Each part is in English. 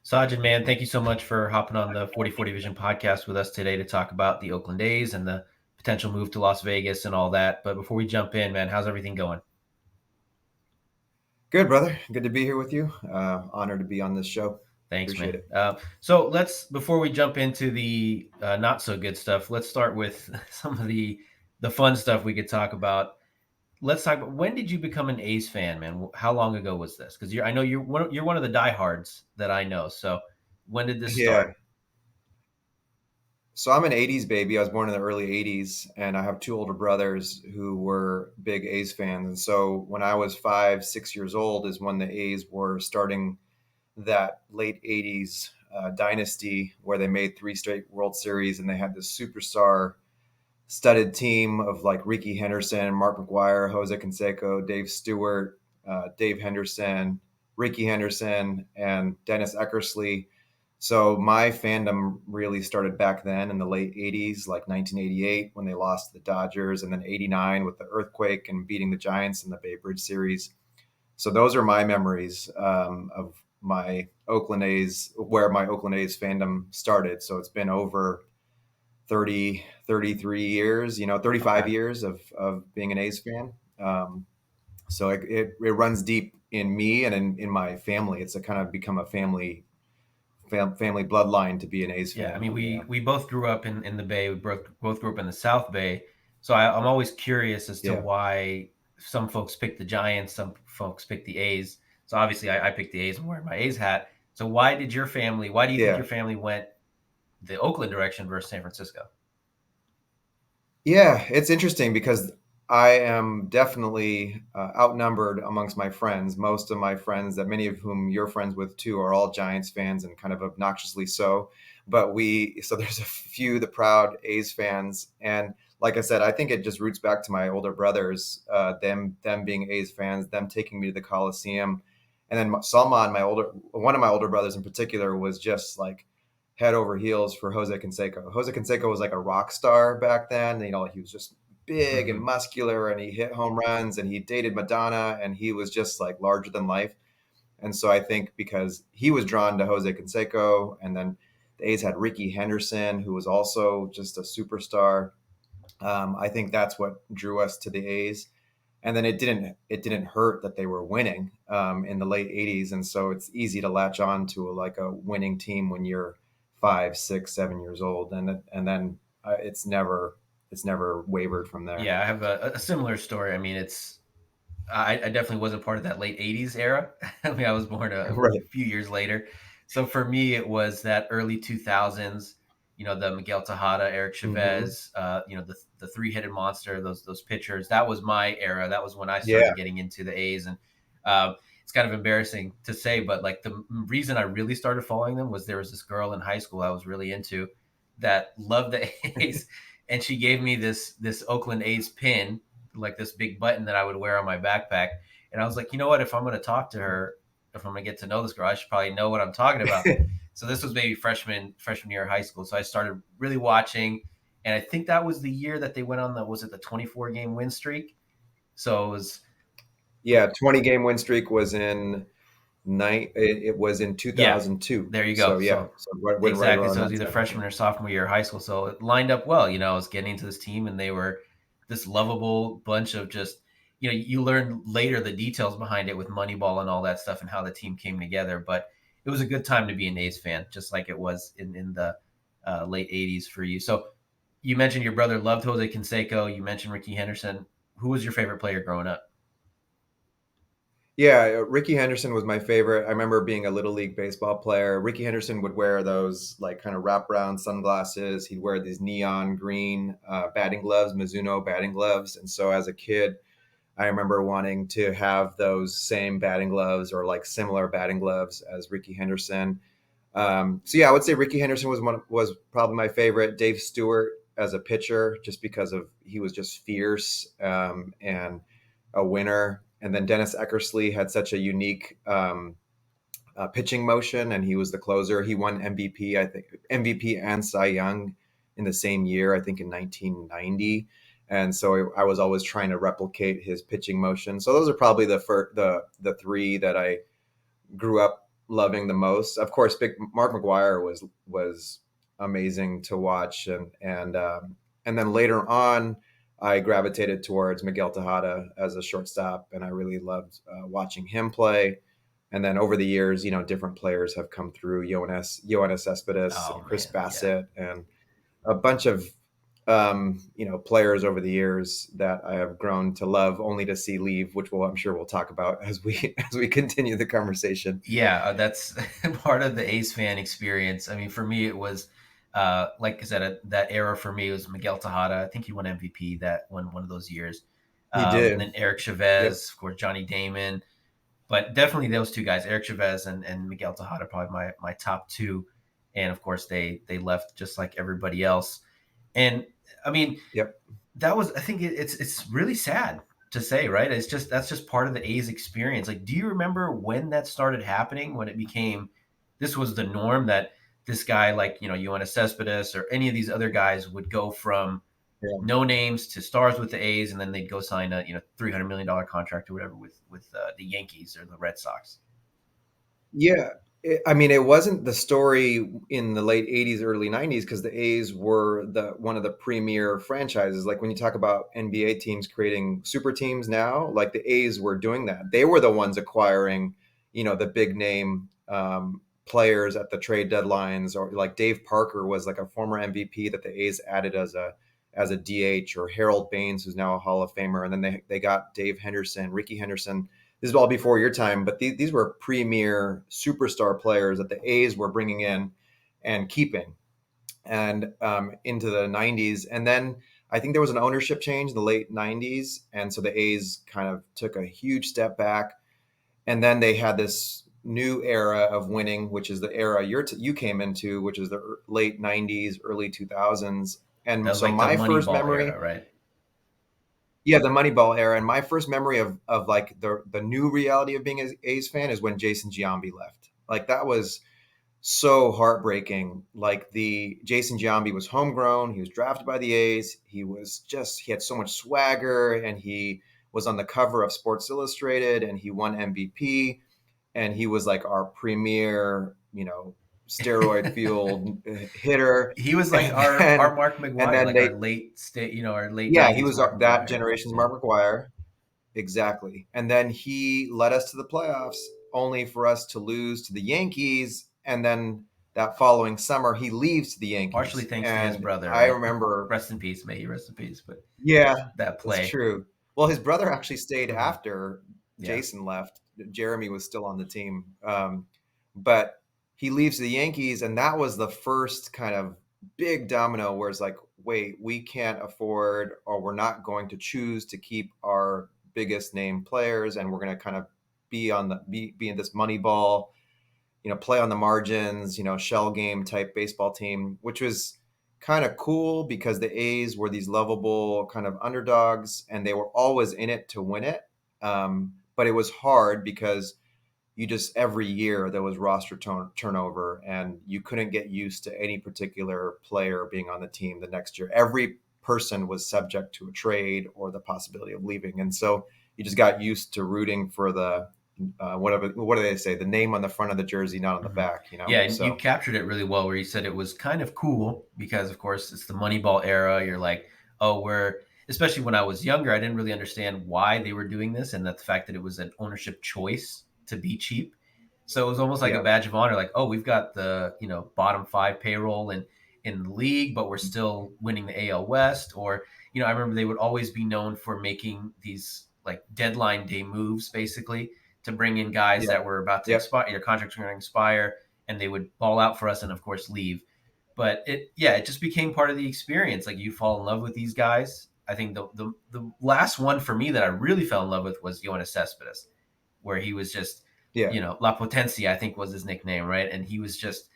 Sajid, man, thank you so much for hopping on the 4040 Vision podcast with us today to talk about the Oakland A's and the potential move to Las Vegas and all that. But before we jump in, man, how's everything going? Good, brother. Good to be here with you. Honored to be on this show. Thanks, Appreciate man. it. So before we jump into the not so good stuff, let's start with some of the fun stuff we could talk about. Let's talk about, when did you become an A's fan, man? How long ago was this? Because I know you're one of the diehards that I know. So when did this Yeah. start? So I'm an 80s baby. I was born in the early 80s, and I have two older brothers who were big A's fans. And so when I was 5, 6 years old is when the A's were starting that late 80s dynasty where they made three straight World Series and they had this superstar studded team of like Ricky Henderson, Mark McGuire, Jose Canseco, Dave Stewart, Dave Henderson, Ricky Henderson, and Dennis Eckersley. So my fandom really started back then in the late 80s, like 1988 when they lost to the Dodgers, and then 89 with the earthquake and beating the Giants in the Bay Bridge series. So those are my memories of my Oakland A's, where my Oakland A's fandom started. So it's been over 30, 33 years, 35 Okay. years of being an A's fan. So it runs deep in me and in my family. It's a kind of become a family bloodline to be an A's Yeah, I fan. mean, Yeah. we both grew up in the Bay. We both grew up in the South Bay. So I'm always curious as to Yeah. why some folks pick the Giants, some folks pick the A's. So obviously, I picked the A's. I'm wearing my A's hat. So why do you think Yeah. your family went the Oakland direction versus San Francisco? Yeah. It's interesting because I am definitely outnumbered amongst my friends. Most of my friends, that many of whom you're friends with too, are all Giants fans and kind of obnoxiously so. So there's a few, the proud A's fans. And like I said, I think it just roots back to my older brothers, them being A's fans, them taking me to the Coliseum. And then Salman, one of my older brothers in particular, was just like head over heels for Jose Canseco. Jose Canseco was like a rock star back then. He was just big and Hmm. muscular and he hit home runs and he dated Madonna and he was just like larger than life. And so I think because he was drawn to Jose Canseco, and then the A's had Ricky Henderson, who was also just a superstar. I think that's what drew us to the A's. And then it didn't hurt that they were winning in the late 80s. And so it's easy to latch on to like a winning team when you're 5, 6, 7 years old. And then it's never wavered from there. Yeah, I have a similar story. I mean, I definitely wasn't part of that late '80s era. I mean, I was born a Right. few years later. So for me, it was that early 2000s. The Miguel Tejada, Eric Hmm. Chavez. The three-headed monster. Those pitchers. That was my era. That was when I Yeah. started getting into the A's, and it's kind of embarrassing to say, but like the reason I really started following them was there was this girl in high school I was really into that loved the A's, and she gave me this Oakland A's pin, like this big button that I would wear on my backpack. And I was like, you know what? If I'm going to talk to her, if I'm going to get to know this girl, I should probably know what I'm talking about. So this was maybe freshman year of high school. So I started really watching, and I think that was the year that they went on the, was it the 24 game win streak? So it was, Yeah. 20-game win streak was in it was in yeah, 2002. there you go. So yeah, So so right exactly. around So it was that either time. Yeah. freshman or sophomore year of high school. So it lined up well. I was getting into this team, and they were this lovable bunch of just, you learn later the details behind it with Moneyball and all that stuff and how the team came together. But it was a good time to be an A's fan, just like it was in the late '80s for you. So you mentioned your brother loved Jose Canseco. You mentioned Ricky Henderson. Who was your favorite player growing up? Yeah, Ricky Henderson was my favorite. I remember being a little league baseball player. Ricky Henderson would wear those like kind of wraparound sunglasses. He'd wear these neon green batting gloves, Mizuno batting gloves. And so as a kid, I remember wanting to have those same batting gloves or like similar batting gloves as Ricky Henderson. So yeah, I would say Ricky Henderson was probably my favorite. Dave Stewart as a pitcher, just because of he was just fierce and a winner. And then Dennis Eckersley had such a unique pitching motion, and he was the closer. He won MVP, I think, MVP and Cy Young in the same year, I think in 1990. And so I was always trying to replicate his pitching motion. So those are probably the three that I grew up loving the most. Of course, big Mark McGuire was amazing to watch, and then later on, I gravitated towards Miguel Tejada as a shortstop, and I really loved watching him play. And then over the years, different players have come through: Yoenis Cespedes and Oh Chris man, yeah. Bassett, and a bunch of players over the years that I have grown to love, only to see leave, which I'm sure we'll talk about as we as we continue the conversation. Yeah, that's part of the A's fan experience. I mean, for me, it was like I said, that era for me was Miguel Tejada. I think he won MVP that one of those years, He and did. then Eric Yep. Chavez, of course, Johnny Damon. But definitely those two guys, Eric Chavez and Miguel Tejada, probably my top two. And of course, they left just like everybody else. And I mean, Yep. that was I think it's really sad to say, right? It's just that's just part of the A's experience. Like, do you remember when that started happening? When it became this was the norm that this guy like Yoenis Cespedes or any of these other guys would go from Yeah. no names to stars with the A's, and then they'd go sign a $300 million contract or whatever with the Yankees or the Red Sox. Yeah. I mean, it wasn't the story in the late '80s, early '90s, because the A's were the one of the premier franchises. Like when you talk about NBA teams creating super teams now, like the A's were doing that. They were the ones acquiring, the big name players at the trade deadlines, or like Dave Parker was like a former MVP that the A's added as a DH, or Harold Baines, who's now a Hall of Famer, and then they got Dave Henderson, Ricky Henderson. This is all before your time, but these were premier superstar players that the A's were bringing in and keeping, and into the '90s. And then I think there was an ownership change in the late '90s, and so the A's kind of took a huge step back. And then they had this new era of winning, which is the era you came into, which is the late '90s, early 2000s. That And was so like the my first Moneyball era, memory, right? yeah, the Moneyball era, and my first memory of like the new reality of being an A's fan is when Jason Giambi left. Like that was so heartbreaking. Like the Jason Giambi was homegrown. He was drafted by the A's. He had so much swagger, and he was on the cover of Sports Illustrated, and he won MVP, and he was like our premier, steroid fueled hitter. He was like And our then Mark and McGuire, then like they our our late yeah, he '90s was Mark that McGuire. generation's Yeah, Mark McGuire. Exactly. And then he led us to the playoffs, only for us to lose to the Yankees. And then that following summer, he leaves to the partially Yankees. thanks to his And brother, I right? remember, Rest in peace, may he rest in peace. But yeah, that that's play, true. Well, his brother actually stayed Mhm. after Yeah, Jason left. Jeremy was still on the team. But he leaves the Yankees. And that was the first kind of big domino where it's like, wait, we can't afford, or we're not going to choose to keep our biggest name players, and we're going to kind of be in this money ball, play on the margins, shell game type baseball team, which was kind of cool because the A's were these lovable kind of underdogs, and they were always in it to win it. But it was hard because you just every year there was roster turnover, and you couldn't get used to any particular player being on the team the next year. Every person was subject to a trade or the possibility of leaving, and so you just got used to rooting for the whatever, what do they say, the name on the front of the jersey, not on the Mhm. back, Yeah, and you so captured it really well. Where you said it was kind of cool because, of course, it's the Moneyball era. You're like, oh, we're especially when I was younger, I didn't really understand why they were doing this, and that the fact that it was an ownership choice to be cheap. So it was almost like a yeah, badge of honor. Like, oh, we've got the bottom five payroll in the league, but we're still winning the AL West. Or I remember they would always be known for making these like deadline day moves, basically to bring in guys yeah, that were about to yep, expire, their contracts were going to expire, and they would ball out for us and of course leave. But it just became part of the experience. Like you fall in love with these guys. I think the last one for me that I really fell in love with was Yoenis Cespedes, where he was just, yeah. La Potencia, I think was his nickname, right? And he was just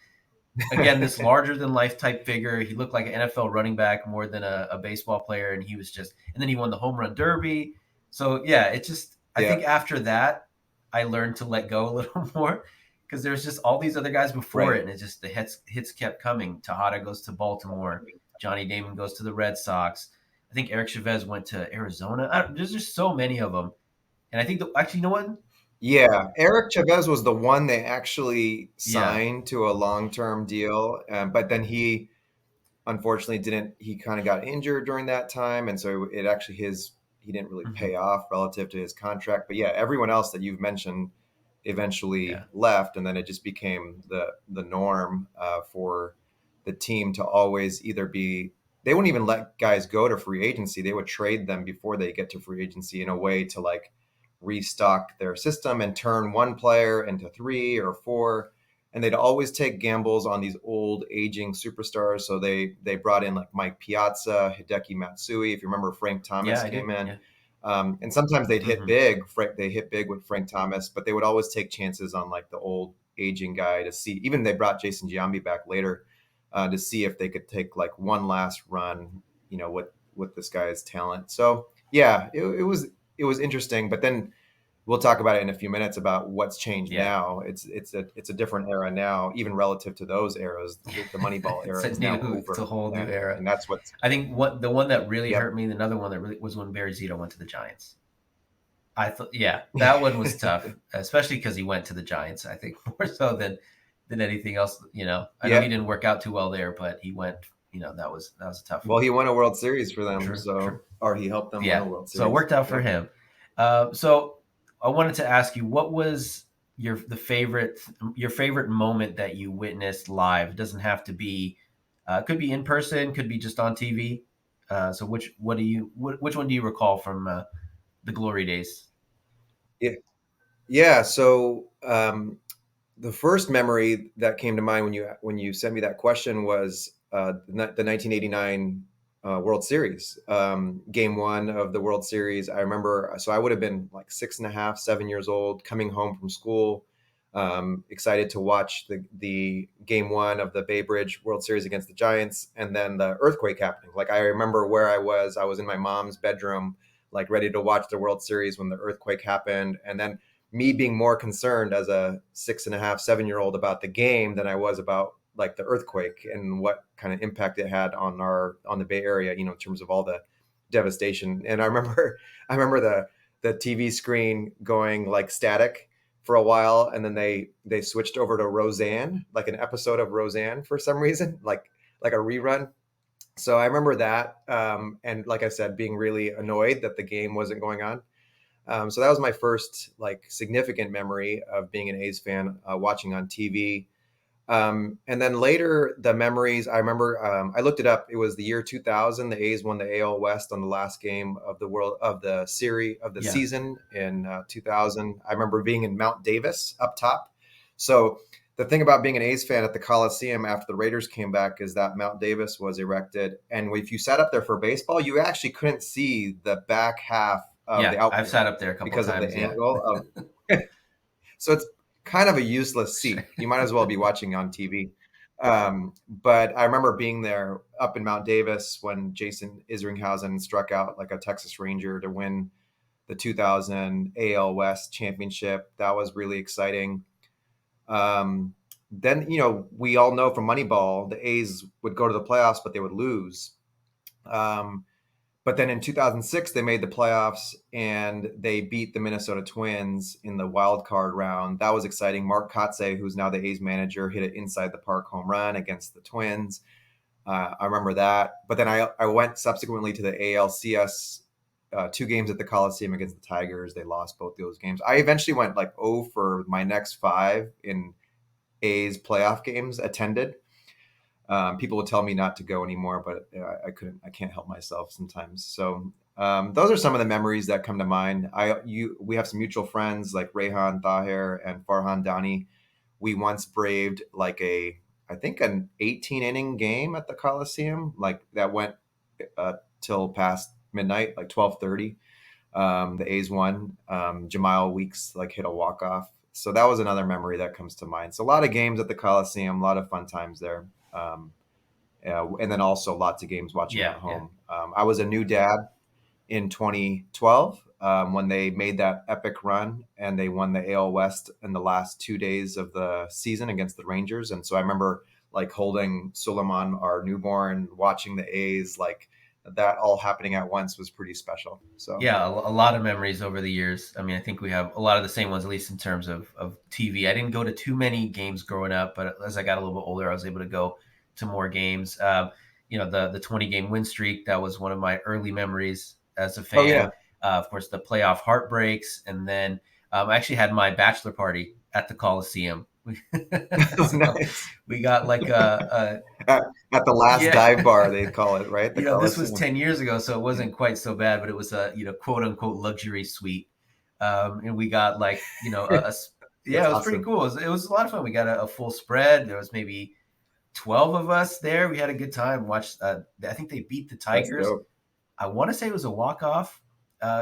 again this larger than life type figure. He looked like an NFL running back more than a baseball player, and he was just. And then he won the home run derby. So yeah, it just. I Yeah, think after that, I learned to let go a little more because there's just all these other guys before right. it, and it just the hits kept coming. Tejada goes to Baltimore. Johnny Damon goes to the Red Sox. I think Eric Chavez went to Arizona. There's just so many of them, and I think actually, you know what? Yeah, Eric Chavez was the one they actually Yeah. signed to a long-term deal, but then he unfortunately didn't. He kind of got injured during that time, and so it actually his he didn't really Hmm. pay off relative to his contract. But yeah, everyone else that you've mentioned eventually Yeah. left, and then it just became the norm for the team to always either be. They wouldn't even let guys go to free agency. They would trade them before they get to free agency in a way to like restock their system and turn one player into three or four, and they'd always take gambles on these old aging superstars. So they brought in like Mike Piazza, Hideki Matsui. If you remember, Frank Yeah, Thomas I do. came in, Yeah. and sometimes they'd hit Hmm. big. They hit big with Frank Thomas, but they would always take chances on like the old aging guy to see. Even they brought Jason Giambi back later to see if they could take like one last run, with this guy's talent. So yeah, it was interesting. But then we'll talk about it in a few minutes about what's changed Yeah. now. It's a different era now, even relative to those eras. The Moneyball It's era a is now new, it's a over, whole new era. and that's what's. I think what the one that really Yep. hurt me, another one that really was when Barry Zito went to the Giants. I thought, yeah, that one was tough, especially because he went to the Giants. I think more so than anything else. I know he Yep. didn't work out too well there, but he went. That was a tough Well, one. he won a World Series for them, True, true. or he helped them win a Yeah, World so it Series. worked out for Yep. him. So I wanted to ask you, what was your favorite moment that you witnessed live? It doesn't have to be, could be in person, could be just on TV. So which one do you recall from the glory days? Yeah. Yeah. So the first memory that came to mind when you sent me that question was the 1989 World Series, Game One of the World Series. I remember, so I would have been like 6.5, 7 years old, coming home from school, excited to watch the Game One of the Bay Bridge World Series against the Giants, and then the earthquake happening. Like I remember where I was. I was in my mom's bedroom, like ready to watch the World Series when the earthquake happened, and then me being more concerned as a 6.5, 7 year old about the game than I was about like the earthquake and what kind of impact it had on the Bay Area, in terms of all the devastation. And I remember the TV screen going like static for a while, and then they switched over to Roseanne, like an episode of Roseanne for some reason, like a rerun. So I remember that, and like I said, being really annoyed that the game wasn't going on. So that was my first like significant memory of being an A's fan, watching on TV. And then later, the memories I remember, I looked it up. It was the year 2000. The A's won the AL West on the last game of the series of the Yeah, season in 2000. I remember being in Mount Davis up top. So the thing about being an A's fan at the Coliseum after the Raiders came back is that Mount Davis was erected, and if you sat up there for baseball, you actually couldn't see the back half of the yeah, I've sat outfield up there a couple because of the times. Yeah, angle of. So it's kind of a useless sure. seat. You might as well be watching on TV. But I remember being there up in Mount Davis when Jason Isringhausen struck out like a Texas Ranger to win the 2000 AL West championship. That was really exciting. Then, we all know from Moneyball, the A's would go to the playoffs, but they would lose. Um, but then in 2006, they made the playoffs and they beat the Minnesota Twins in the wild card round. That was exciting. Mark Kotze, who's now the A's manager, hit an inside the park home run against the Twins. I remember that. But then I went subsequently to the ALCS, 2 games at the Coliseum against the Tigers. They lost both those games. I eventually went like 0 for my next 5 in A's playoff games attended. People would tell me not to go anymore, but I couldn't. I can't help myself sometimes. So those are some of the memories that come to mind. We have some mutual friends like Rehan Tahir and Farhan Dani. We once braved like I think an 18 inning game at the Coliseum, like that went till past midnight, like 12:30. The A's won. Jamal Weeks like hit a walk off. So that was another memory that comes to mind. So a lot of games at the Coliseum, a lot of fun times there. And then also lots of games watching at Yeah, yeah, home. I was a new dad in 2012 when they made that epic run and they won the AL West in the last 2 days of the season against the Rangers. And so I remember like holding Suleiman, our newborn, watching the A's like that all happening at once was pretty special. So Yeah, a lot of memories over the years. I mean, I think we have a lot of the same ones, at least in terms of TV. I didn't go to too many games growing up, but as I got a little bit older, I was able to go to more games. The 20 game win streak, that was one of my early memories as a oh fan. yeah. Of course, the playoff heartbreaks, and then I actually had my bachelor party at the Coliseum. Oh, So nice. we got like at, at the last yeah. dive bar, they call it, right? The This was Coliseum. 10 years ago, so it Yeah, wasn't quite so bad, but it was a, quote unquote luxury suite. And we got like, yeah, that's it was pretty awesome. cool. It was a lot of fun. We got a full spread. There was maybe 12 of us there. We had a good time. Watched, I think they beat the That's Tigers. dope. I want to say it was a walk-off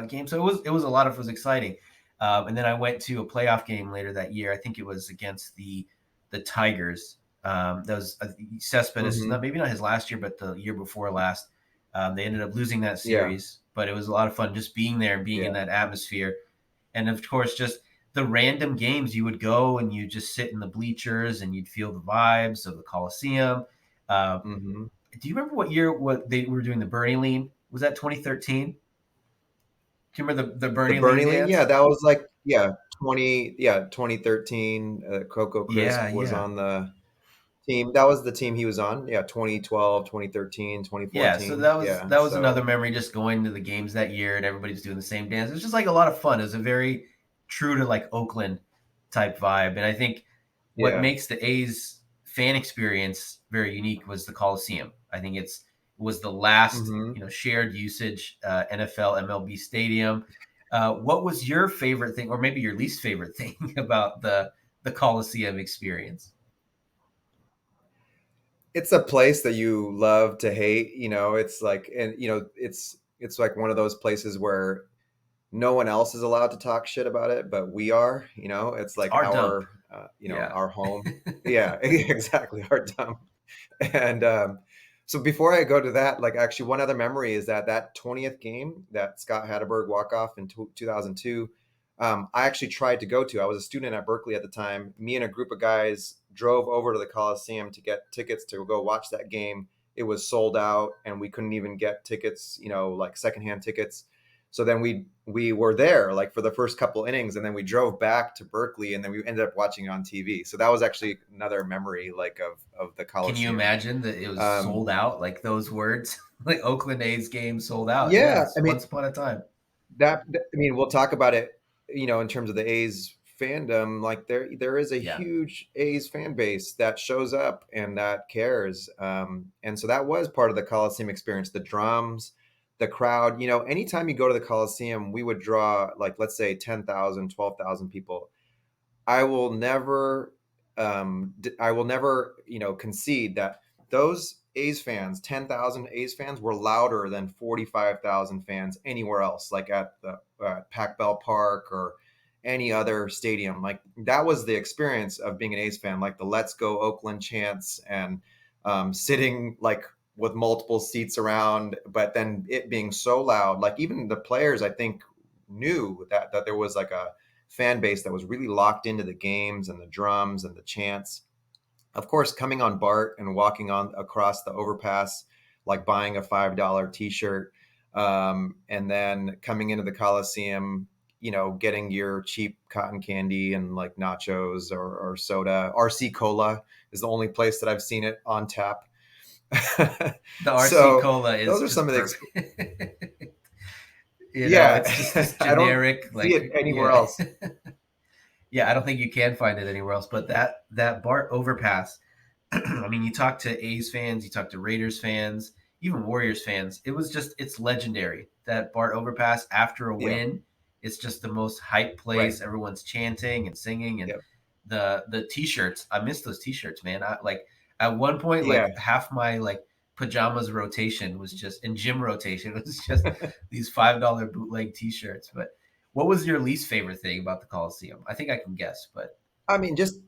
game. So it was a lot of, it was exciting. And then I went to a playoff game later that year. I think it was against the Tigers. That was Cespedes, Hmm. not maybe not his last year, but the year before last. They ended up losing that Yeah, series, but it was a lot of fun just being there and being in yeah. that atmosphere. And of course, just the random games you would go and you just sit in the bleachers and you'd feel the vibes of the Coliseum. Uh, Hmm. do you remember what they were doing the Bernie Lean? Was that 2013? Do you remember the The Bernie Lean Bernie Lean, yeah, dance? that was like, yeah, 2013. Coco Yeah, Crisp was yeah. on the team. That was the team he was on. Yeah, 2012, 2013, Yeah, so 2014. that was Yeah, that was another so memory, just going to the games that year and everybody's doing the same dance. It was just like a lot of fun. It was a very true to like Oakland type vibe. And I think what yeah. makes the A's fan experience very unique was the Coliseum. I think it was the last, Hmm. shared usage NFL MLB stadium. What was your favorite thing, or maybe your least favorite thing about the Coliseum experience? It's a place that you love to hate, it's like, and it's like one of those places where no one else is allowed to talk shit about it, but we are, it's It's like our dump. Yeah. our home. Yeah, exactly, our dump. And so before I go to that, like actually one other memory is that 20th game that Scott Hatterberg walk off in 2002. I actually tried to go to. I was a student at Berkeley at the time. Me and a group of guys drove over to the Coliseum to get tickets to go watch that game. It was sold out, and we couldn't even get tickets, like secondhand tickets. So then we were there like for the first couple innings, and then we drove back to Berkeley, and then we ended up watching it on TV. So that was actually another memory like of the Can you Coliseum. imagine that it was Um, sold out? Like those words, like Oakland A's game sold out. yeah, Yes, I mean once upon a time. I mean we'll talk about it, in terms of the A's fandom. Like there is a Yeah, huge A's fan base that shows up and that cares. And so that was part of the Coliseum experience. The drums, the crowd. Anytime you go to the Coliseum, we would draw like let's say 10,000, 12,000 people. I will never, I will never, concede that those A's fans, 10,000 A's fans, were louder than 45,000 fans anywhere else, like at the Pac Bell Park or any other stadium. Like that was the experience of being an A's fan, like the "Let's Go Oakland" chants and sitting like with multiple seats around, but then it being so loud. Like even the players, I think, knew that there was like a fan base that was really locked into the games and the drums and the chants. Of course, coming on BART and walking on across the overpass, like buying a $5 T-shirt, and then coming into the Coliseum, getting your cheap cotton candy and like nachos or soda. RC Cola is the only place that I've seen it on tap. the RC So Cola those is are some just of the, perfect. yeah, It's just this I don't generic, see like, it anywhere yeah. else. Yeah, I don't think you can find it anywhere else. But that BART overpass, I mean, you talk to A's fans, you talk to Raiders fans, even Warriors fans. It's legendary. That BART overpass after a Yeah, win, it's just the most hype right. place. Everyone's chanting and singing, and Yeah, the t-shirts. I miss those t-shirts, man. I like at one point, yeah. like half my like pajamas rotation was just in gym rotation. It was just these $5 bootleg t-shirts. But what was your least favorite thing about the Coliseum? I think I can guess, but I mean, just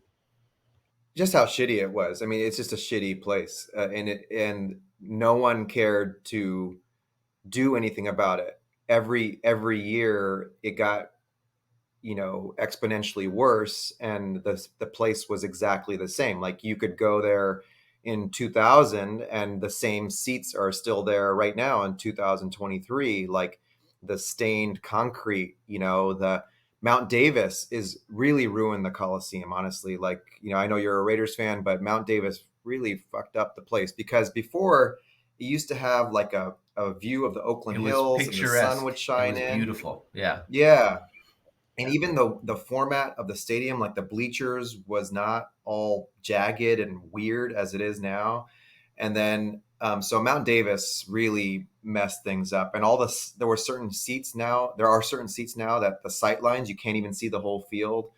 how shitty it was. I mean, it's just a shitty place, and no one cared to do anything about it. Every year, it got exponentially worse, and the place was exactly the same. Like you could go there, in 2000, and the same seats are still there right now in 2023. Like the stained concrete, the Mount Davis is really ruined the Coliseum, honestly. Like, I know you're a Raiders fan, but Mount Davis really fucked up the place, because before it used to have like a view of the It Oakland was Hills and the sun picturesque. would It shine was in. beautiful. Yeah. Yeah. And even the format of the stadium, like the bleachers, was not all jagged and weird as it is now. And then so Mount Davis really messed things up. And there are certain seats now that the sight lines, you can't even see the whole field.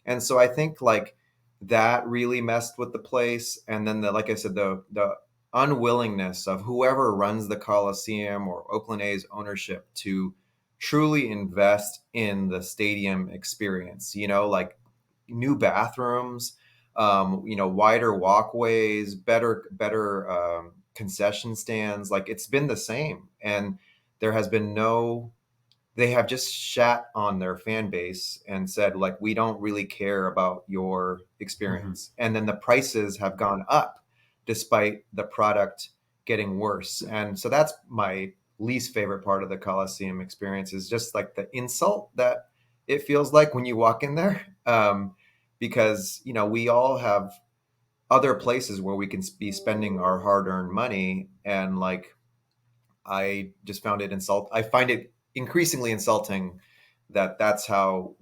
And so I think like that really messed with the place. And then like I said, the unwillingness of whoever runs the Coliseum or Oakland A's ownership to truly invest in the stadium experience, like new bathrooms, wider walkways, better concession stands. Like it's been the same. And there has been no they have just shat on their fan base and said, like, we don't really care about your Hmm. experience. And then the prices have gone up despite the product getting worse. And so that's my least favorite part of the Coliseum experience, is just like the insult that it feels like when you walk in there. Because we all have other places where we can be spending our hard-earned money. And like I find it increasingly insulting that that's how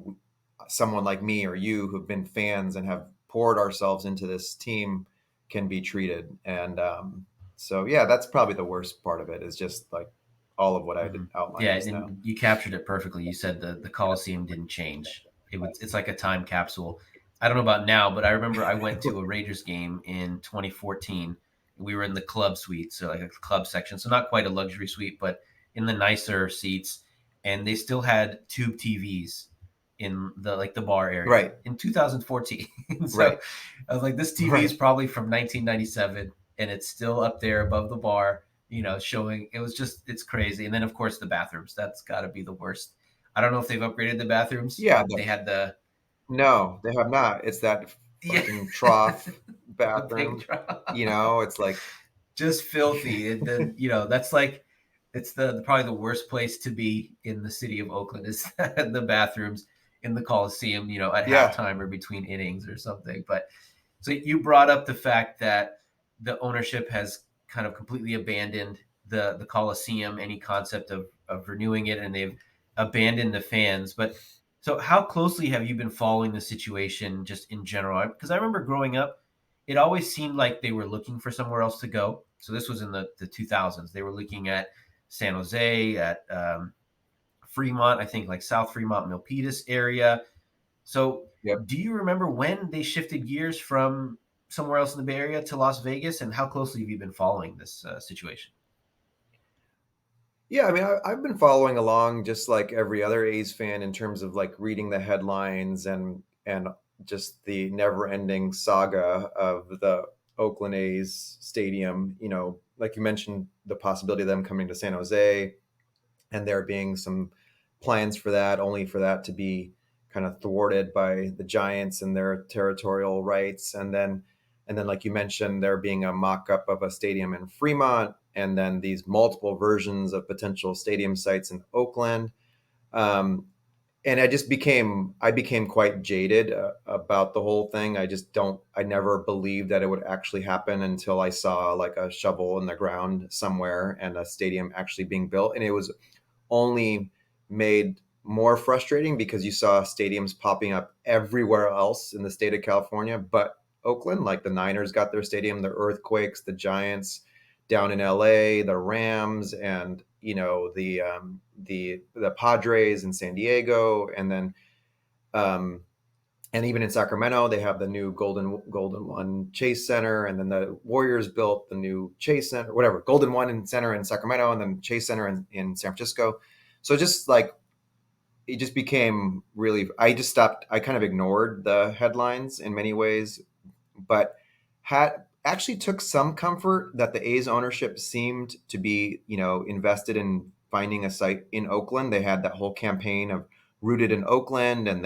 someone like me or you, who've been fans and have poured ourselves into this team, can be treated. And so yeah, that's probably the worst part of it, is just like all of what I Hmm. outlined Yeah, just now. and you captured it perfectly. You said the Coliseum didn't change. It's like a time capsule. I don't know about now, but I remember I went to a Raiders game in 2014. We were in the club suite, so like a club section, so not quite a luxury suite, but in the nicer seats, and they still had tube TVs in the bar area Right, in 2014. So right, I was like, this TV is right. probably from 1997, and it's still up there above the bar, showing. It was just, it's crazy. And then of course the bathrooms. That's got to be the worst. I don't know if they've upgraded the bathrooms, Yeah, but they had no, they have not. It's that yeah, fucking trough the big bathroom. drop, It's like just filthy. And then that's like, it's the probably the worst place to be in the city of Oakland is the bathrooms in the Coliseum. At yeah. halftime or between innings or something. But so you brought up the fact that the ownership has kind of completely abandoned the Coliseum, any concept of renewing it, and they've abandoned the fans. But so, how closely have you been following the situation just in general? Because I remember growing up, it always seemed like they were looking for somewhere else to go. So this was in the 2000s. They were looking at San Jose, at Fremont, I think like South Fremont, Milpitas area. So, Yep. do you remember when they shifted gears from somewhere else in the Bay Area to Las Vegas, and how closely have you been following this situation? Yeah, I mean, I've been following along just like every other A's fan, in terms of like reading the headlines and just the never-ending saga of the Oakland A's stadium. Like you mentioned, the possibility of them coming to San Jose, and there being some plans for that, only for that to be kind of thwarted by the Giants and their territorial rights. And then like you mentioned, there being a mock-up of a stadium in Fremont, and then these multiple versions of potential stadium sites in Oakland. Um, and I became quite jaded about the whole thing. I never believed that it would actually happen until I saw like a shovel in the ground somewhere and a stadium actually being built. And it was only made more frustrating because you saw stadiums popping up everywhere else in the state of California, but Oakland, like the Niners got their stadium, the Earthquakes, the Giants down in LA, the Rams, and the Padres in San Diego, and then um, and even in Sacramento, they have the new Golden One Chase Center, and then the Warriors built the new Chase Center, whatever, Golden One in Center in Sacramento, and then Chase Center in San Francisco. So just like it just became really, I just stopped. I kind of ignored the headlines in many ways, but had actually took some comfort that the A's ownership seemed to be, invested in finding a site in Oakland. They had that whole campaign of rooted in Oakland, and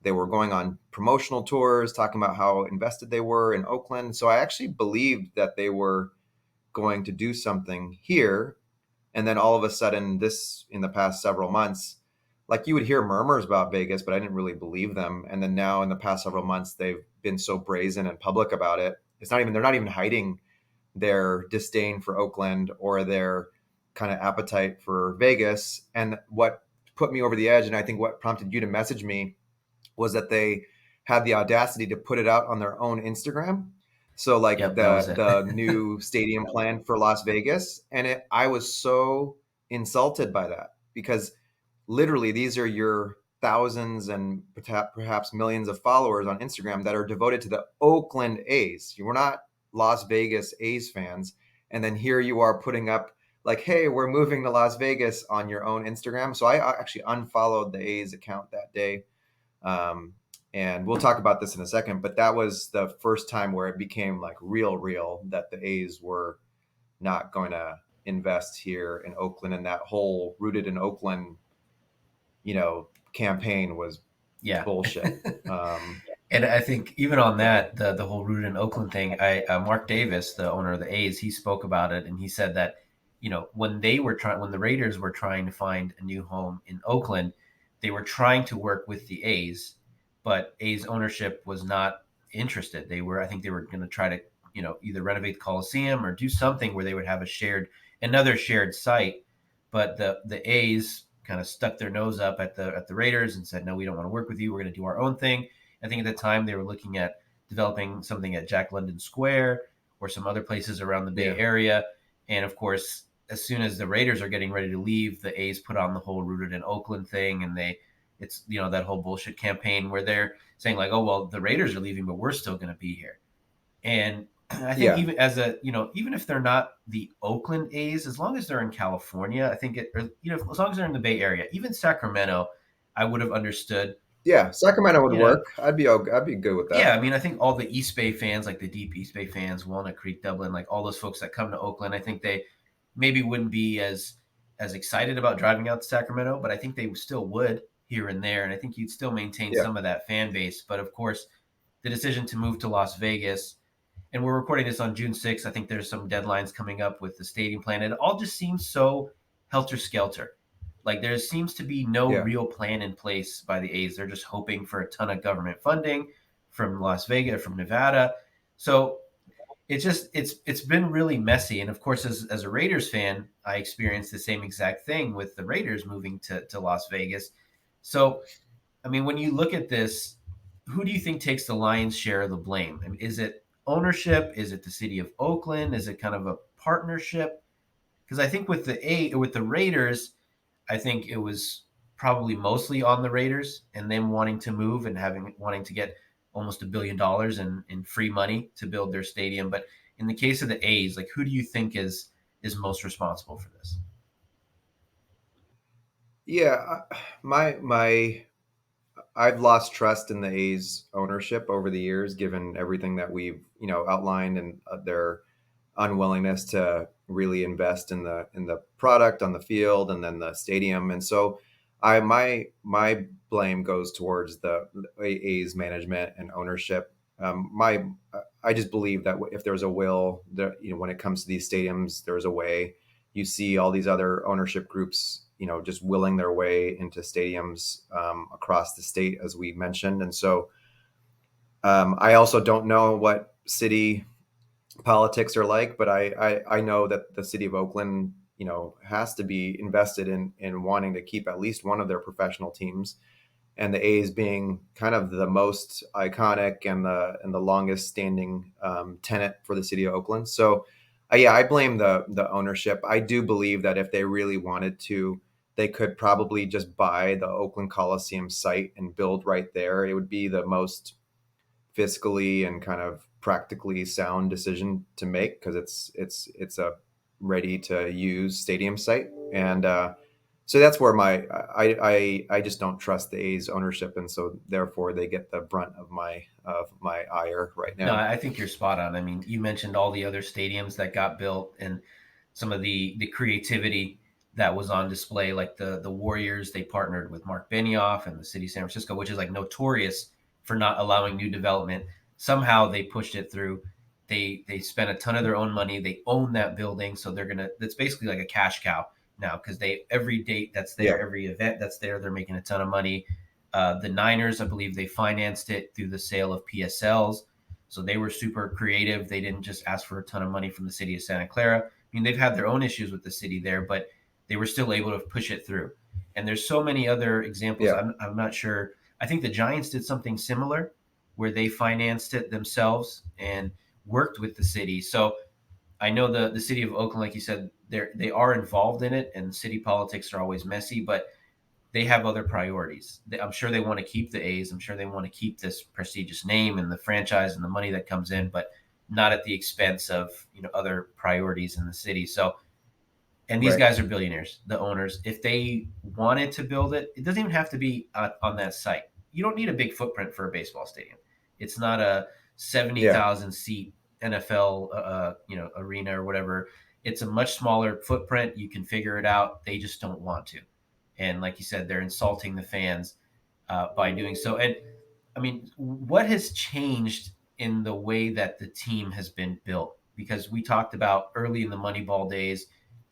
they were going on promotional tours, talking about how invested they were in Oakland. So I actually believed that they were going to do something here. And then all of a sudden, this in the past several months, like you would hear murmurs about Vegas, but I didn't really believe them. And then now in the past several months, they've been so brazen and public about it. They're not even hiding their disdain for Oakland or their kind of appetite for Vegas. And what put me over the edge, and I think what prompted you to message me, was that they had the audacity to put it out on their own Instagram. So like Yep, that was it. the new stadium plan for Las Vegas, and I was so insulted by that because literally these are your thousands and perhaps millions of followers on Instagram that are devoted to the Oakland A's. You were not Las Vegas A's fans, and then here you are putting up like, "Hey, we're moving to Las Vegas" on your own Instagram. So I actually unfollowed the A's account that day. Um, and we'll talk about this in a second, but that was the first time where it became like real that the A's were not going to invest here in Oakland, and that whole rooted in Oakland, campaign was Yeah. bullshit. Um, And I think even on yeah, that, the whole rooted in Oakland thing, Mark Davis, the owner of the A's, he spoke about it, and he said that when the Raiders were trying to find a new home in Oakland, they were trying to work with the A's, but A's ownership was not interested. I think they were going to try to either renovate the Coliseum or do something where they would have another shared site, but the A's kind of stuck their nose up at the Raiders and said, no, we don't want to work with you. We're going to do our own thing. I think at the time they were looking at developing something at Jack London Square or some other places around the Bay yeah, Area. And of course, as soon as the Raiders are getting ready to leave, the A's put on the whole rooted in Oakland thing, and it's that whole bullshit campaign where they're saying like, oh well, the Raiders are leaving, but we're still going to be here. And I think yeah, even even if they're not the Oakland A's, as long as they're in California, I think as long as they're in the Bay Area, even Sacramento, I would have understood. yeah. Sacramento would You know, work. I'd be good with yeah, that. I mean, I think all the East Bay fans, like the deep East Bay fans, Walnut Creek, Dublin, like all those folks that come to Oakland, I think they maybe wouldn't be as excited about driving out to Sacramento, but I think they still would here and there, and I think you'd still maintain Yeah, some of that fan base. But of course, the decision to move to Las Vegas, and we're recording this on June 6th. I think there's some deadlines coming up with the stadium plan. It all just seems so helter skelter. Like there seems to be no yeah, real plan in place by the A's. They're just hoping for a ton of government funding from Las Vegas, from Nevada. So it's been really messy. And of course, as a Raiders fan, I experienced the same exact thing with the Raiders moving to Las Vegas. So I mean, when you look at this, who do you think takes the lion's share of the blame? I mean, is it ownership? Is it the city of Oakland? Is it kind of a partnership? Because I think with the Raiders, I think it was probably mostly on the Raiders and them wanting to move and wanting to get almost $1 billion in free money to build their stadium. But in the case of the A's, like who do you think is most responsible for this? yeah. My I've lost trust in the A's ownership over the years, given everything that we've outlined and their unwillingness to really invest in the product on the field and then the stadium. And so, my blame goes towards the A's management and ownership. My I just believe that if there's a will, that when it comes to these stadiums, there's a way. You see all these other ownership groups, just willing their way into stadiums across the state, as we mentioned. And so, I also don't know what city politics are like, but I know that the city of Oakland, has to be invested in wanting to keep at least one of their professional teams, and the A's being kind of the most iconic and the longest standing tenant for the city of Oakland. So, yeah, I blame the ownership. I do believe that if they really wanted to, they could probably just buy the Oakland Coliseum site and build right there. It would be the most fiscally and kind of practically sound decision to make because it's a ready to use stadium site. And so that's where I just don't trust the A's ownership, and so therefore they get the brunt of my ire right No, now. I think you're spot on. I mean, you mentioned all the other stadiums that got built and some of the creativity that was on display. Like the Warriors, they partnered with Mark Benioff and the city of San Francisco, which is like notorious for not allowing new development. Somehow they pushed it through. They spent a ton of their own money. They own that building, so they're gonna. That's basically like a cash cow now because they every date that's there, Yeah. every event that's there, they're making a ton of money. The Niners, I believe, they financed it through the sale of PSLs. So they were super creative. They didn't just ask for a ton of money from the city of Santa Clara. I mean, they've had their own issues with the city there, but they were still able to push it through. And there's so many other examples. Yeah. I'm not sure. I think the Giants did something similar where they financed it themselves and worked with the city. So I know the city of Oakland, like you said, they are involved in it, and city politics are always messy, but they have other priorities. I'm sure they want to keep the A's. I'm sure they want to keep this prestigious name and the franchise and the money that comes in, but not at the expense of other priorities in the city. So, and these Right. guys are billionaires, the owners. If they wanted to build it, it doesn't even have to be on that site. You don't need a big footprint for a baseball stadium. It's not a seventy Yeah. thousand seat NFL arena or whatever. It's a much smaller footprint. You can figure it out. They just don't want to, and like you said, they're insulting the fans by doing so. And I mean, what has changed in the way that the team has been built? Because we talked about early in the Moneyball days,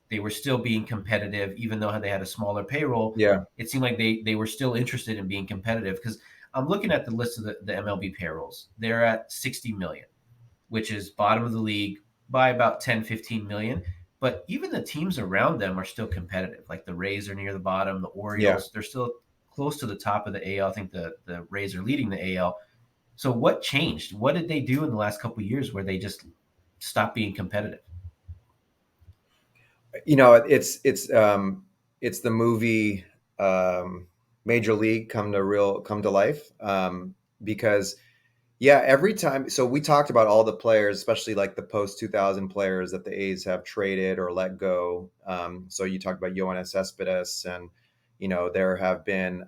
they were still being competitive, even though they had a smaller payroll. Yeah. It seemed like they were still interested in being competitive. Because I'm looking at the list of the MLB payrolls. They're at 60 million, which is bottom of the league by about 10, 15 million. But even the teams around them are still competitive. Like the Rays are near the bottom, the Yeah. Orioles, they're still close to the top of the AL. I think the Rays are leading the AL. So what changed? What did they do in the last couple of years where they just stopped being competitive? It's the movie Major League come to life, because yeah, every time. So we talked about all the players, especially like the post 2000 players that the A's have traded or let go. So you talked about Yoenis Cespedes, and there have been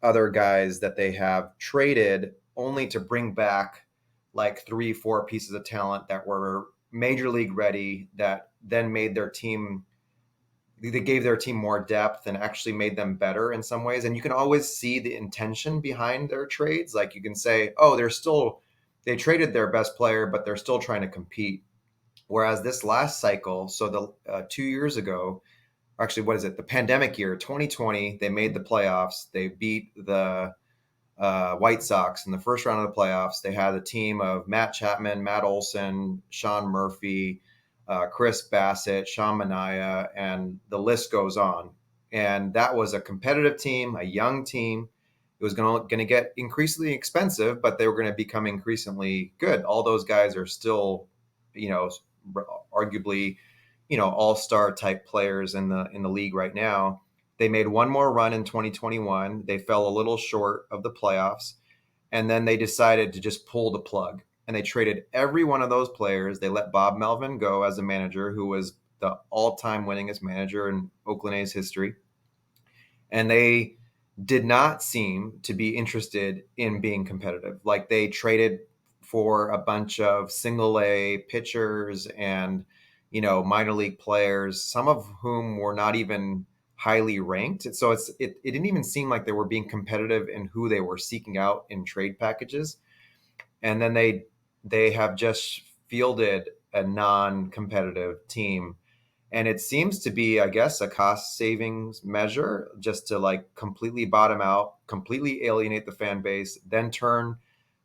other guys that they have traded only to bring back like 3, 4 pieces of talent that were major league ready, that then made their team, they gave their team more depth and actually made them better in some ways. And you can always see the intention behind their trades. Like you can say, oh, they traded their best player, but they're still trying to compete. Whereas this last cycle, so the 2 years ago, actually, what is it? The pandemic year, 2020, they made the playoffs. They beat the White Sox in the first round of the playoffs. They had a team of Matt Chapman, Matt Olson, Sean Murphy, Chris Bassett, Sean Manaea, and the list goes on. And that was a competitive team, a young team. It was going to get increasingly expensive, but they were going to become increasingly good. All those guys are still, you know, arguably, all-star type players in the league right now. They made one more run in 2021. They fell a little short of the playoffs, and then they decided to just pull the plug. And they traded every one of those players. They let Bob Melvin go as a manager, who was the all-time winningest manager in Oakland A's history. And they did not seem to be interested in being competitive. Like they traded for a bunch of single A pitchers and minor league players, some of whom were not even highly ranked. So it didn't even seem like they were being competitive in who they were seeking out in trade packages. And then they have just fielded a non-competitive team, and it seems to be, I guess, a cost savings measure, just to like completely bottom out, completely alienate the fan base, then turn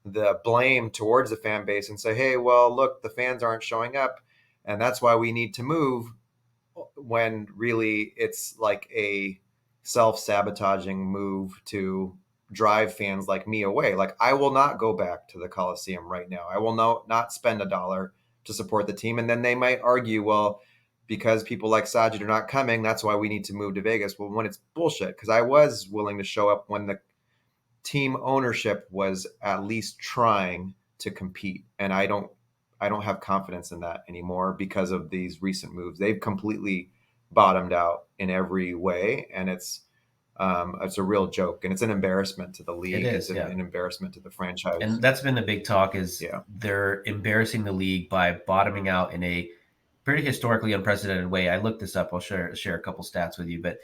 the blame towards the fan base and say, hey, well, look, the fans aren't showing up and that's why we need to move, when really it's like a self-sabotaging move to drive fans like me away. Like I will not go back to the Coliseum right now. I will not spend $1 to support the team. And then they might argue, well, because people like Sajid are not coming, that's why we need to move to Vegas. Well, when it's bullshit, because I was willing to show up when the team ownership was at least trying to compete, and I don't have confidence in that anymore because of these recent moves. They've completely bottomed out in every way, and it's a real joke, and it's an embarrassment to the It league. It's is, an, yeah. an embarrassment to the franchise. And that's been the big talk is Yeah, they're embarrassing the league by bottoming out in a pretty historically unprecedented way. I looked this up. I'll share a couple stats with you, but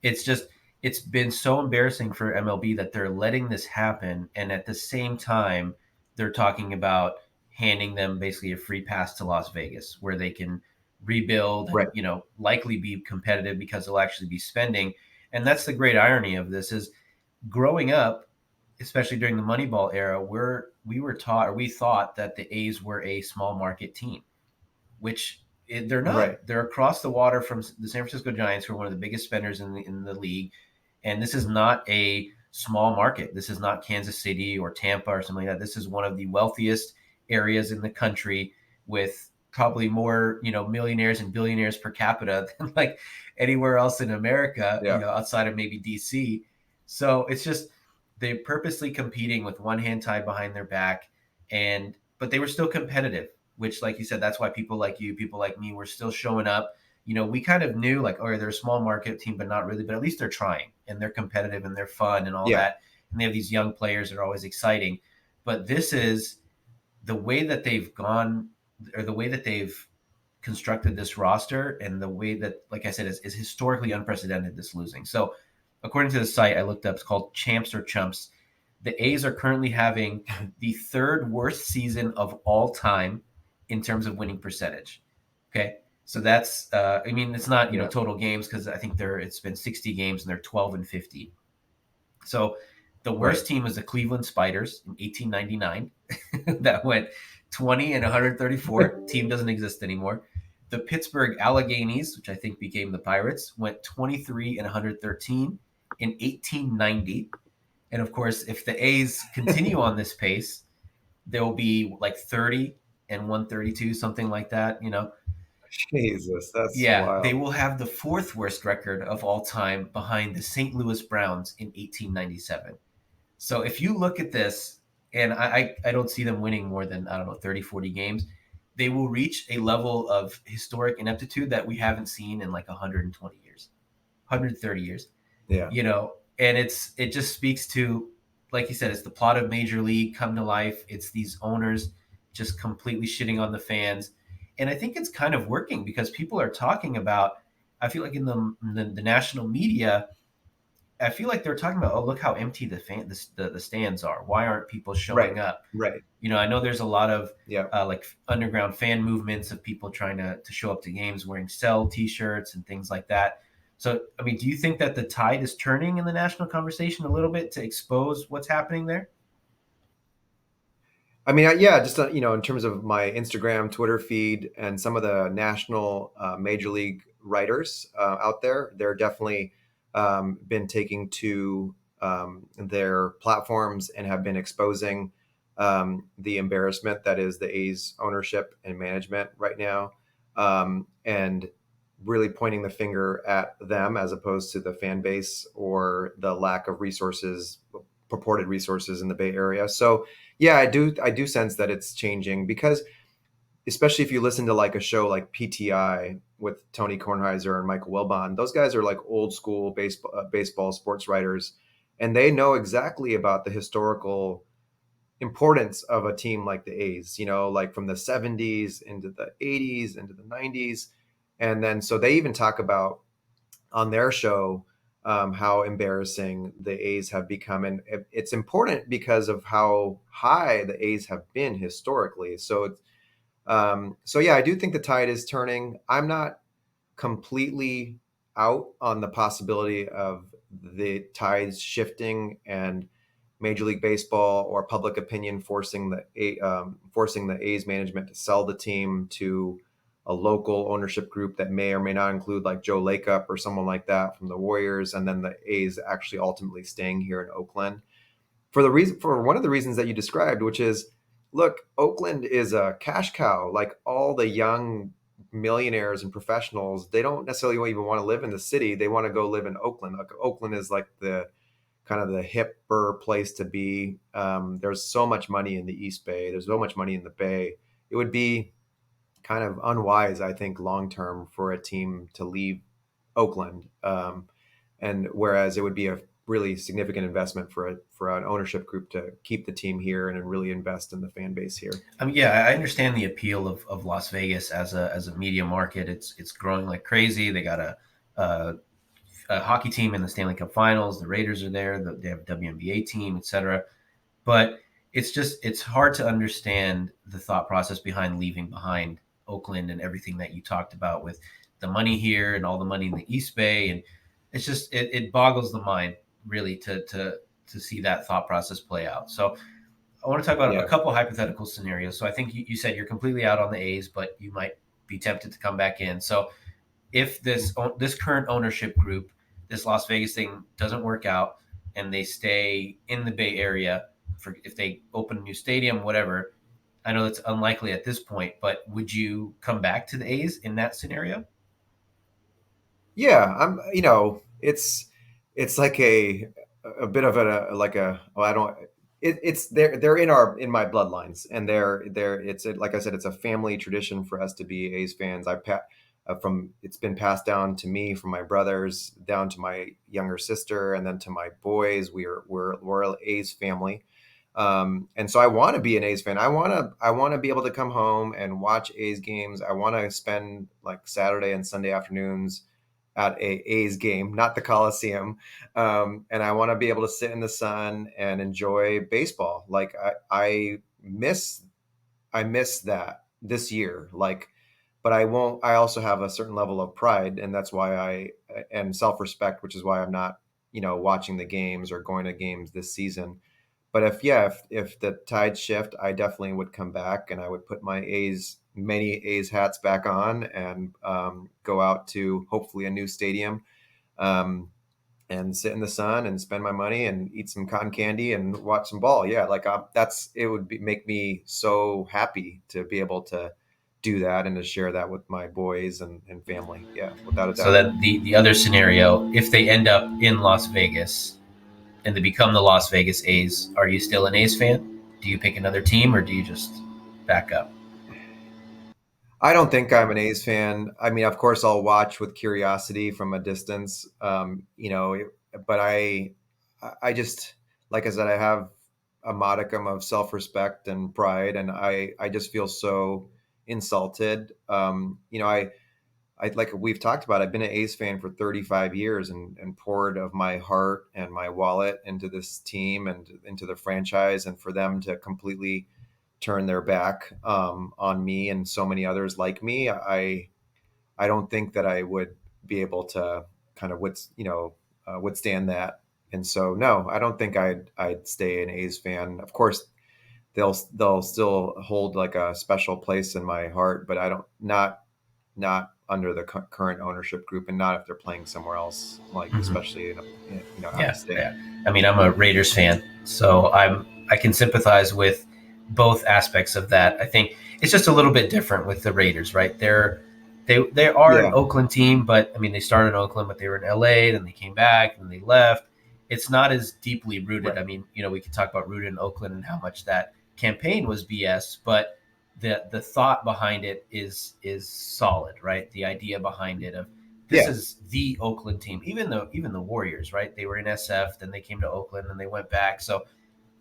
it's just it's been so embarrassing for MLB that they're letting this happen, and at the same time, they're talking about handing them basically a free pass to Las Vegas, where they can rebuild and Right. likely be competitive because they'll actually be spending. And that's the great irony of this is growing up, especially during the Moneyball era, we were taught or we thought that the A's were a small market team, which they're Right. not. They're across the water from the San Francisco Giants, who are one of the biggest spenders in the league. And this is not a small market. This is not Kansas City or Tampa or something like that. This is one of the wealthiest areas in the country with probably more, millionaires and billionaires per capita than like anywhere else in America, Yeah. outside of maybe DC. So it's just they're purposely competing with one hand tied behind their back, and but they were still competitive, which, like you said, that's why people like you, people like me, were still showing up. We kind of knew like, oh, they're a small market team, but not really. But at least they're trying and they're competitive and they're fun and all Yeah. that. And they have these young players that are always exciting. But this is the way that they've gone, or the way that they've constructed this roster, and the way that, like I said, is historically unprecedented. This losing. So, according to the site I looked up, it's called Champs or Chumps. The A's are currently having the third worst season of all time in terms of winning percentage. Okay. So that's, I mean, it's not, Yeah. total games, because I think it's been 60 games and they're 12-50. So the Right. worst team is the Cleveland Spiders in 1899 that went 20 and 134. Team doesn't exist anymore. The Pittsburgh Alleghenies, which I think became the Pirates, went 23 and 113 in 1890. And of course, if the A's continue on this pace, they'll be like 30 and 132, something like that. Jesus, that's Yeah, they wild. will have the fourth worst record of all time behind the St. Louis Browns in 1897. So if you look at this, and I don't see them winning more than, I don't know, 30, 40 games, they will reach a level of historic ineptitude that we haven't seen in like 120 years, 130 years. Yeah. And it just speaks to, like you said, it's the plot of Major League come to life. It's these owners just completely shitting on the fans, and I think it's kind of working because people are talking about. I feel like in the national media, I feel like they're talking about, oh, look how empty the stands are. Why aren't people Right. showing up? Right. I know there's a lot of Yeah. like underground fan movements of people trying to show up to games wearing Cell T-shirts and things like that. So, I mean, do you think that the tide is turning in the national conversation a little bit to expose what's happening there? I mean, yeah, just in terms of my Instagram, Twitter feed, and some of the national major league writers out there, they're definitely been taking to their platforms and have been exposing the embarrassment that is the A's ownership and management right now, and really pointing the finger at them as opposed to the fan base or the lack of resources, purported resources in the Bay Area. So yeah, I do sense that it's changing because especially if you listen to like a show like PTI with Tony Kornheiser and Michael Wilbon, those guys are like old school baseball sports writers, and they know exactly about the historical importance of a team like the A's, like from the 70s into the 80s into the 90s. And then so they even talk about on their show how embarrassing the A's have become. And it's important because of how high the A's have been historically. So yeah, I do think the tide is turning. I'm not completely out on the possibility of the tides shifting and Major League Baseball or public opinion forcing the A's management to sell the team to a local ownership group that may or may not include like Joe Lacob or someone like that from the Warriors, and then the A's actually ultimately staying here in Oakland for one of the reasons that you described, which is, look, Oakland is a cash cow. Like all the young millionaires and professionals, they don't necessarily even want to live in the city. They want to go live in Oakland. Like Oakland is like the kind of the hipper place to be. There's so much money in the East Bay. There's so much money in the Bay. It would be kind of unwise, I think, long term for a team to leave Oakland. And whereas it would be a really significant investment for an ownership group to keep the team here and really invest in the fan base here. I mean, yeah, I understand the appeal of Las Vegas as a media market. It's growing like crazy. They got a, a hockey team in the Stanley Cup Finals. The Raiders are there. They have a WNBA team, etc. But it's hard to understand the thought process behind leaving behind Oakland and everything that you talked about with the money here and all the money in the East Bay, and it's just it boggles the mind really to see that thought process play out. So I want to talk about a Yeah. couple hypothetical scenarios. So I think you said you're completely out on the A's, but you might be tempted to come back in. So if this current ownership group, this Las Vegas thing doesn't work out, and they stay in the Bay Area, for if they open a new stadium, whatever. I know it's unlikely at this point, but would you come back to the A's in that scenario? Yeah, I'm. It's like a bit of a like a. Well, I don't. It's they're in my bloodlines, and it's like I said, it's a family tradition for us to be A's fans. From it's been passed down to me from my brothers, down to my younger sister, and then to my boys. We're an A's family. And so I want to be an A's fan. I want to be able to come home and watch A's games. I want to spend like Saturday and Sunday afternoons at a A's game, not the Coliseum. And I want to be able to sit in the sun and enjoy baseball. Like I miss that this year. Like, but I won't. I also have a certain level of pride, and that's why and self respect, which is why I'm not, watching the games or going to games this season. But if the tides shift, I definitely would come back, and I would put my many A's hats back on, and go out to hopefully a new stadium, um, and sit in the sun and spend my money and eat some cotton candy and watch some ball. Yeah, like it would make me so happy to be able to do that and to share that with my boys and family. Yeah, without a So doubt. then the other scenario, if they end up in Las Vegas and they become the Las Vegas A's, are you still an A's fan? Do you pick another team or do you just back up? I don't think I'm an A's fan. I mean, of course, I'll watch with curiosity from a distance. But I just, like I said, I have a modicum of self-respect and pride, and I just feel so insulted. I like we've talked about. I've been an A's fan for 35 years, and poured of my heart and my wallet into this team and into the franchise, and for them to completely turn their back on me and so many others like me, I don't think that I would be able to kind of withstand that. And so, no, I don't think I'd stay an A's fan. Of course, they'll still hold like a special place in my heart, but I don't not under the current ownership group, and not if they're playing somewhere else, like Mm-hmm. especially out of Yeah, state. yeah. I mean, I'm a Raiders fan, so I can sympathize with both aspects of that. I think it's just a little bit different with the Raiders, right? They are an Yeah, Oakland team, but I mean, they started in Oakland, but they were in LA, then they came back, and they left. It's not as deeply rooted. right. I mean, we could talk about rooted in Oakland and how much that campaign was BS, but the thought behind it is solid, right? The idea behind it of this Yeah, is the Oakland team. Even the Warriors, right? They were in SF, then they came to Oakland, and they went back. So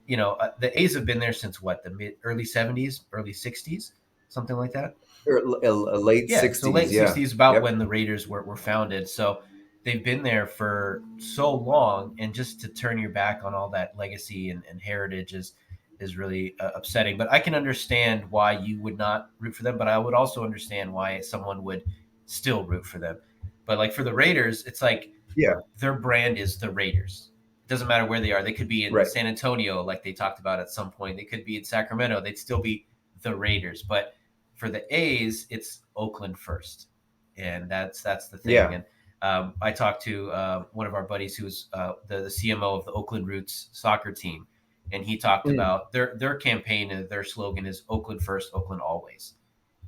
the A's have been there since what, the early '70s, early '60s, something like that. late Yeah, so 60s. late Yeah, '60s, about yep. when the Raiders were founded. So they've been there for so long, and just to turn your back on all that legacy and heritage is really upsetting. But I can understand why you would not root for them, but I would also understand why someone would still root for them. But like for the Raiders, it's like Yeah, their brand is the Raiders. It doesn't matter where they are. They could be in right. San Antonio, like they talked about at some point. They could be in Sacramento. They'd still be the Raiders. But for the A's, it's Oakland first, and that's the thing. Yeah. And I talked to one of our buddies who's the CMO of the Oakland Roots soccer team, and he talked Mm, about their campaign and their slogan is Oakland first, Oakland always,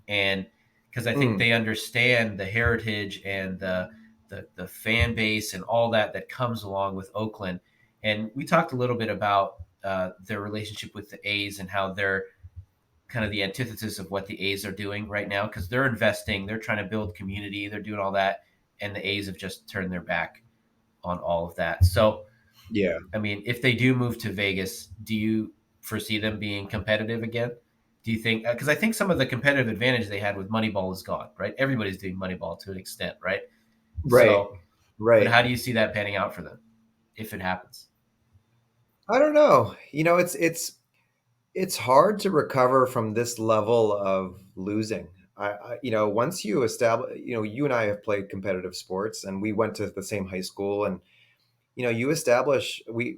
and because I think mm. they understand the heritage and the fan base and all that comes along with Oakland. And we talked a little bit about their relationship with the A's and how they're kind of the antithesis of what the A's are doing right now because they're investing, they're trying to build community, they're doing all that, and the A's have just turned their back on all of that. So Yeah. I mean, if they do move to Vegas, do you foresee them being competitive again? Do you think, because I think some of the competitive advantage they had with Moneyball is gone, right? Everybody's doing Moneyball to an extent, right? Right. So, but Right. how do you see that panning out for them if it happens? I don't know. It's hard to recover from this level of losing. Once you establish, you and I have played competitive sports, and we went to the same high school, and you establish. We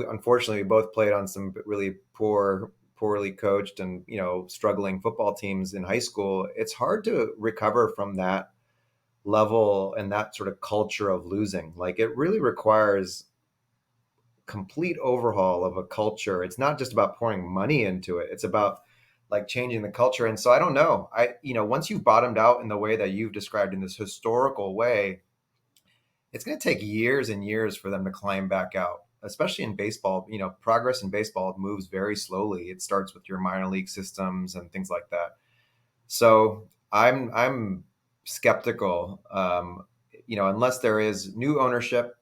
unfortunately we both played on some really poorly coached and struggling football teams in high school. It's hard to recover from that level and that sort of culture of losing. Like it really requires complete overhaul of a culture. It's not just about pouring money into it. It's about like changing the culture. And so I don't know. Once you've bottomed out in the way that you've described in this historical way, it's going to take years and years for them to climb back out. Especially in baseball, progress in baseball moves very slowly. It starts with your minor league systems and things like that. So I'm skeptical. Unless there is new ownership,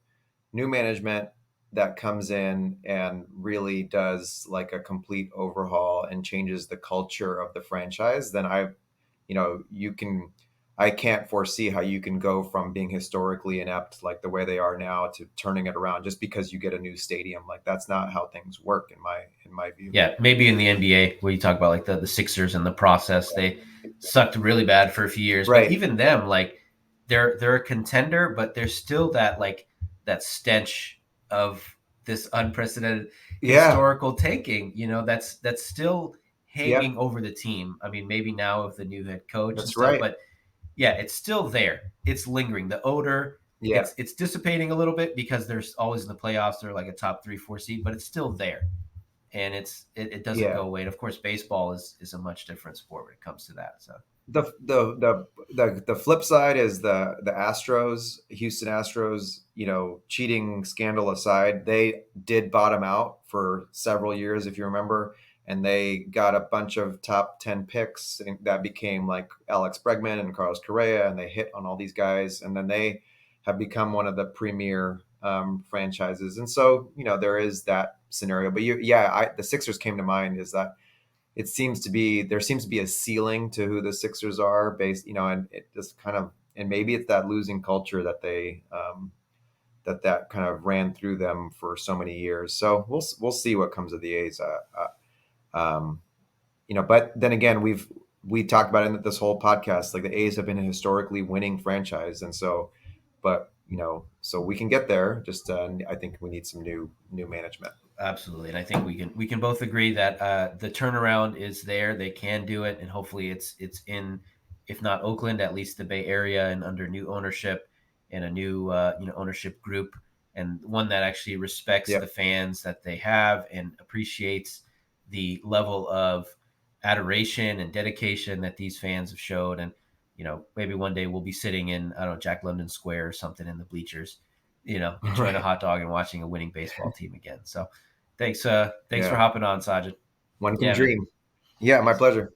new management that comes in and really does like a complete overhaul and changes the culture of the franchise, then you can, I can't foresee how you can go from being historically inept like the way they are now to turning it around just because you get a new stadium. Like that's not how things work in my view. Yeah, maybe in the NBA where you talk about like the Sixers and the process, they sucked really bad for a few years, but Right. even them, like they're a contender, but there's still that like that stench of this unprecedented Yeah. historical taking. That's still Yep. hanging over the team. I mean, maybe now with the new head coach and That's stuff, right. but yeah, it's still there. It's lingering. The odor, Yeah. it's dissipating a little bit because there's always in the playoffs they're like a top 3, 4 seed, but it's still there and it doesn't Yeah. go away. And of course, baseball is a much different sport when it comes to that. So The flip side is the Astros, Houston Astros, cheating scandal aside, they did bottom out for several years, if you remember, and they got a bunch of top 10 picks that became like Alex Bregman and Carlos Correa, and they hit on all these guys, and then they have become one of the premier franchises. And so, there is that scenario. But the Sixers came to mind is that there seems to be a ceiling to who the Sixers are based, and it just kind of, and maybe it's that losing culture that that kind of ran through them for so many years. So we'll see what comes of the A's. But then again, we talked about it in this whole podcast. Like the A's have been a historically winning franchise, and so, but so we can get there. Just I think we need some new management. absolutely, and I think we can both agree that the turnaround is there. They can do it, and hopefully it's in, if not Oakland, at least the Bay Area, and under new ownership and a new ownership group, and one that actually respects the Yep. fans that they have and appreciates the level of adoration and dedication that these fans have showed. And maybe one day we'll be sitting in, I don't know, Jack London Square or something in the bleachers, enjoying a Right. hot dog and watching a winning baseball team again. So thanks for Yeah. hopping on, Sajid. One can Yeah, man. dream. Yeah. My pleasure.